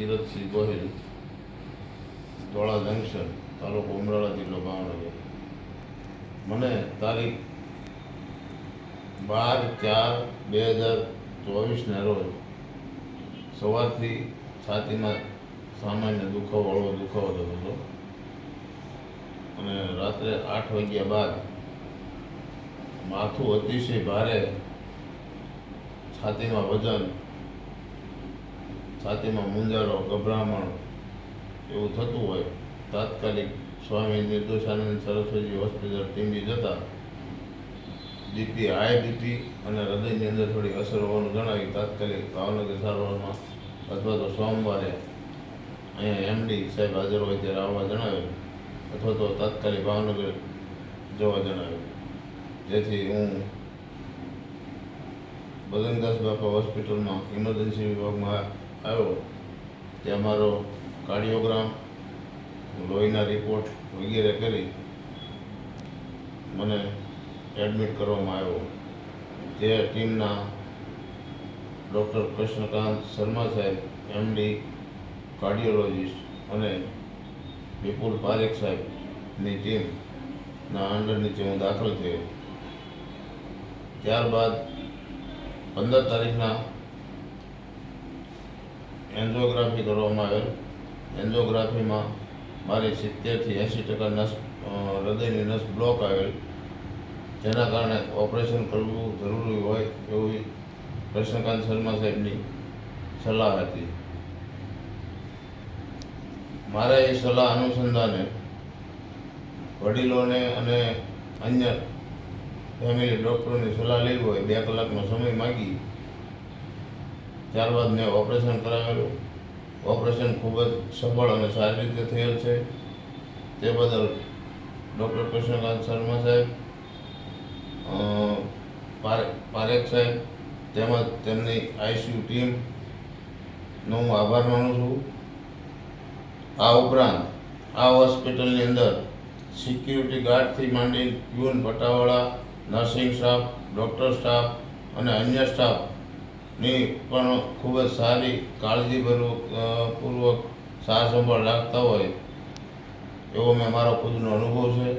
કિરતસિંહ ગોહિલ, ધોળા જંકશન, તાલુકો ઉમરાળા, જિલ્લો ભાવનગર. મને તારીખ 12/4/2024 રોજ સવારથી છાતીમાં સામાન્ય હળવો દુખાવો થતો હતો અને રાત્રે 8 વાગ્યા બાદ માથું અતિશય ભારે, છાતીમાં વજન, છાતીમાં મૂંઝારો, ગભરામણ એવું થતું હોય. તાત્કાલિક સ્વામી નિર્દોષાનંદ સરસ્વતી હોસ્પિટલ ટીંબી જતા બીપી, હાઈ બીપી અને હૃદયની અંદર થોડી અસર હોવાનું જણાવી તાત્કાલિક ભાવનગર સારવારમાં અથવા તો સોમવારે અહીંયા એમડી સાહેબ હાજર હોય ત્યારે આવવા જણાવેલ અથવા તો તાત્કાલિક ભાવનગર જવા જણાવેલ, જેથી હું બજરંગદાસ બાપા હોસ્પિટલમાં ઇમરજન્સી વિભાગમાં આવ્યો. ત્યાં મારો કાર્ડિયોગ્રામ, લોહીના રિપોર્ટ વગેરે કરી મને એડમિટ કરવામાં આવ્યો. જે ટીમના ડૉક્ટર કૃષ્ણકાંત શર્મા સાહેબ, એમડી કાર્ડિયોલોજિસ્ટ અને વિપુલ પારેખ સાહેબની ટીમના અંડર નીચે હું દાખલ થયો. ત્યારબાદ 15 તારીખના એન્જિયોગ્રાફી કરવામાં આવેલ. એન્જિયોગ્રાફીમાં મારી 70થી 80% નસ, હૃદયની નસ બ્લોક આવેલ, જેના કારણે ઓપરેશન કરવું જરૂરી હોય એવી કૃષ્ણકાંત શર્મા સાહેબની સલાહ હતી. મારા એ સલાહ અનુસંધાને વડીલોને અને અન્ય ફેમિલી ડૉક્ટરોની સલાહ લેવી હોય 2 કલાકનો સમય માગી. ત્યારબાદ મેં ઓપરેશન કરાવેલું. ઓપરેશન ખૂબ જ સફળ અને સારી રીતે થયેલ છે. તે બદલ ડૉક્ટર કૃષ્ણકાંત શર્મા સાહેબ, પારેખ સાહેબ તેમજ તેમની આઈસીયુ ટીમનો હું આભાર માનું છું. આ ઉપરાંત આ હોસ્પિટલની અંદર સિક્યુરિટી ગાર્ડથી માંડી પ્યુન, પટાવાળા, નર્સિંગ સ્ટાફ, ડૉક્ટર સ્ટાફ અને અન્ય સ્ટાફની પણ ખૂબ જ સારી કાળજીપૂર્વક સાર સંભાળ રાખતા હોય એવો મારો ખુદનો અનુભવ છે.